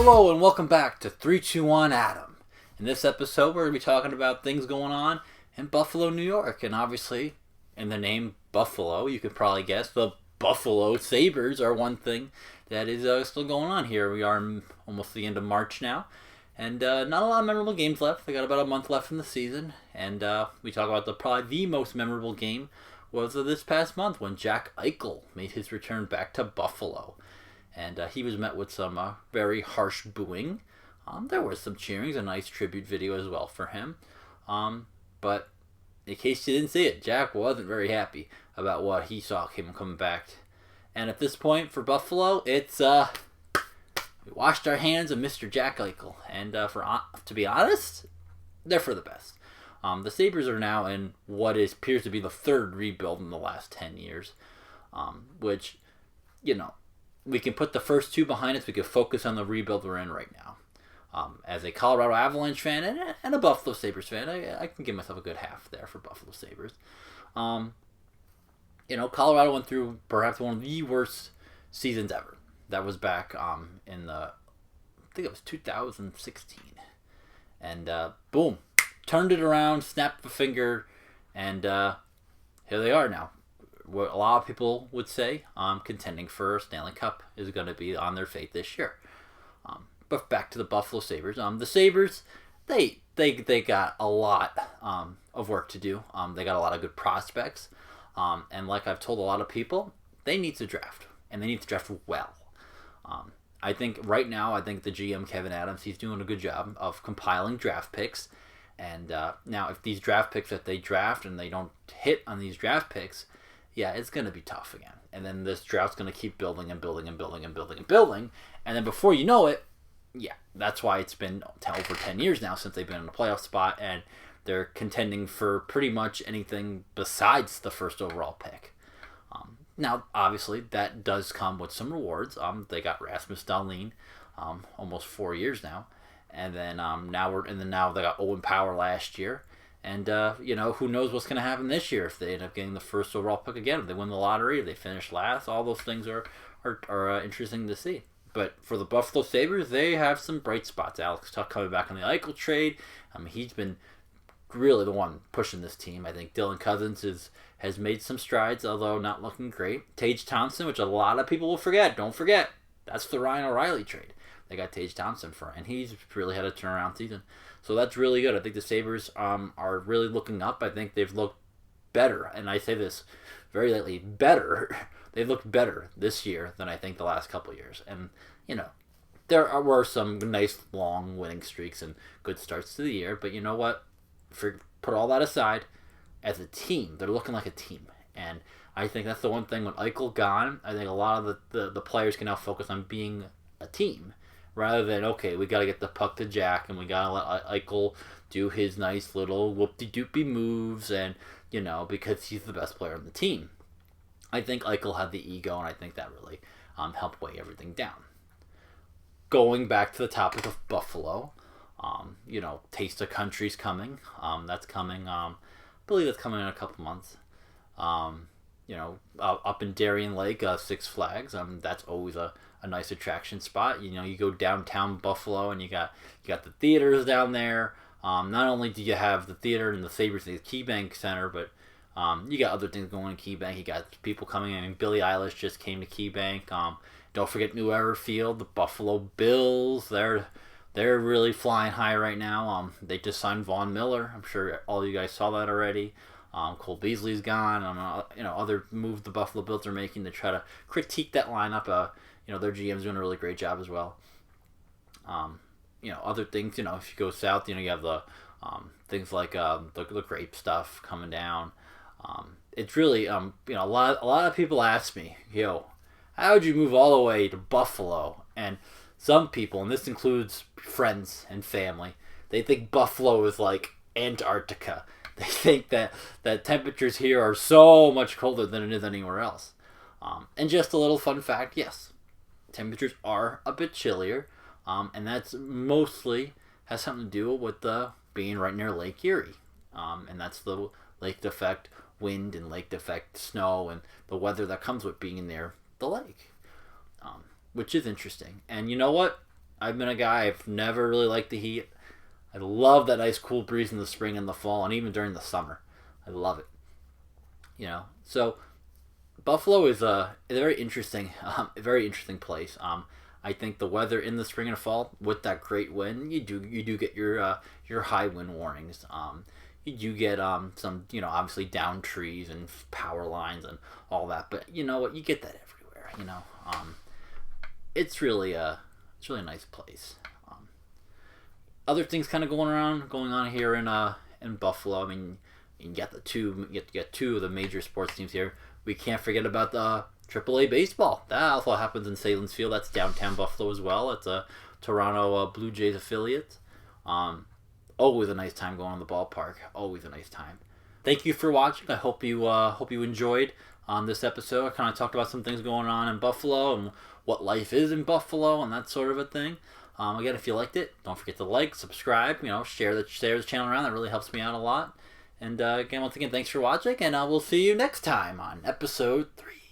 Hello and welcome back to 321 Adam. In this episode, we're going to be talking about things going on in Buffalo, New York. And obviously, in the name Buffalo, you could probably guess the Buffalo Sabres are one thing that is still going on here. We are almost the end of March now. And not a lot of memorable games left. They got about a month left in the season. And we talk about probably the most memorable game was this past month when Jack Eichel made his return back to Buffalo. And he was met with some very harsh booing. There was some cheering, a nice tribute video as well for him. But in case you didn't see it, Jack wasn't very happy about what he saw him coming back. And at this point for Buffalo, it's we washed our hands of Mr. Jack Eichel. And to be honest, they're for the best. The Sabres are now in what appears to be the third rebuild in the last 10 years. Which, we can put the first two behind us. We can focus on the rebuild we're in right now. As a Colorado Avalanche fan and a Buffalo Sabres fan, I can give myself a good half there for Buffalo Sabres. Colorado went through perhaps one of the worst seasons ever. That was back in I think it was 2016. And boom, turned it around, snapped the finger, and here they are now. What a lot of people would say, contending for a Stanley Cup is going to be on their fate this year. But back to the Buffalo Sabres. The Sabres, they got a lot of work to do. They got a lot of good prospects. And like I've told a lot of people, they need to draft. And they need to draft well. I think right now, the GM, Kevin Adams, he's doing a good job of compiling draft picks. And now if these draft picks that they draft and they don't hit on these draft picks, yeah, it's going to be tough again. And then this draft's going to keep building and building and building and building and building. And then before you know it, yeah, that's why it's been over 10 years now since they've been in a playoff spot. And they're contending for pretty much anything besides the first overall pick. Now, obviously, that does come with some rewards. They got Rasmus Dahlin almost 4 years now. And then now they got Owen Power last year. And, who knows what's going to happen this year if they end up getting the first overall pick again. If they win the lottery, if they finish last, all those things are interesting to see. But for the Buffalo Sabres, they have some bright spots. Alex Tuch coming back on the Eichel trade. He's been really the one pushing this team. I think Dylan Cousins has made some strides, although not looking great. Tage Thompson, which a lot of people will forget. Don't forget, that's the Ryan O'Reilly trade. They got Tage Thompson for, and he's really had a turnaround season. So that's really good. I think the Sabres are really looking up. I think they've looked better, and I say this very lightly, better. They've looked better this year than I think the last couple of years. And, there were some nice long winning streaks and good starts to the year. But you know what? Put all that aside, as a team, they're looking like a team. And I think that's the one thing. When Eichel gone, I think a lot of the players can now focus on being a team. Rather than, okay, we got to get the puck to Jack and we got to let Eichel do his nice little whoop-de-doopy moves and, because he's the best player on the team. I think Eichel had the ego, and I think that really helped weigh everything down. Going back to the topic of Buffalo, Taste of Country's coming. That's coming, I believe that's coming in a couple months. Up in Darien Lake, Six Flags, that's always a nice attraction spot. You go downtown Buffalo and you got the theaters down there. Not only do you have the theater and the Sabres and the KeyBank Center, but you got other things going in KeyBank. You got people coming in. Billie Eilish just came to KeyBank. Don't forget New Era Field, the Buffalo Bills. They're really flying high right now. They just signed Von Miller. I'm sure all you guys saw that already. Cole Beasley's gone. Other moves the Buffalo Bills are making to try to critique that lineup. Their GM's doing a really great job as well. Other things, if you go south, you have the things like the grape stuff coming down. It's really, a lot of people ask me, how would you move all the way to Buffalo? And some people, and this includes friends and family, they think Buffalo is like Antarctica. They think that temperatures here are so much colder than it is anywhere else. And just a little fun fact, yes, temperatures are a bit chillier, and that's mostly has something to do with being right near Lake Erie. And that's the lake effect wind and lake effect snow and the weather that comes with being near the lake, which is interesting. And you know what? I've been a guy, I've never really liked the heat. I love that nice cool breeze in the spring and the fall, and even during the summer. I love it. So Buffalo is a very interesting place. I think the weather in the spring and fall with that great wind, you do get your high wind warnings. You do get some obviously down trees and power lines and all that, but you know what, you get that everywhere. It's really a nice place. Other things kind of going on here in Buffalo. I mean, you get two of the major sports teams here. We can't forget about the AAA baseball. That also happens in Salem's Field. That's downtown Buffalo as well. It's a Toronto Blue Jays affiliate. Always a nice time going to the ballpark. Always a nice time. Thank you for watching. I hope you enjoyed this episode. I kind of talked about some things going on in Buffalo and what life is in Buffalo and that sort of a thing. Again, if you liked it, don't forget to like, subscribe, share the channel around. That really helps me out a lot. And again, once again, thanks for watching, and we'll see you next time on episode 3.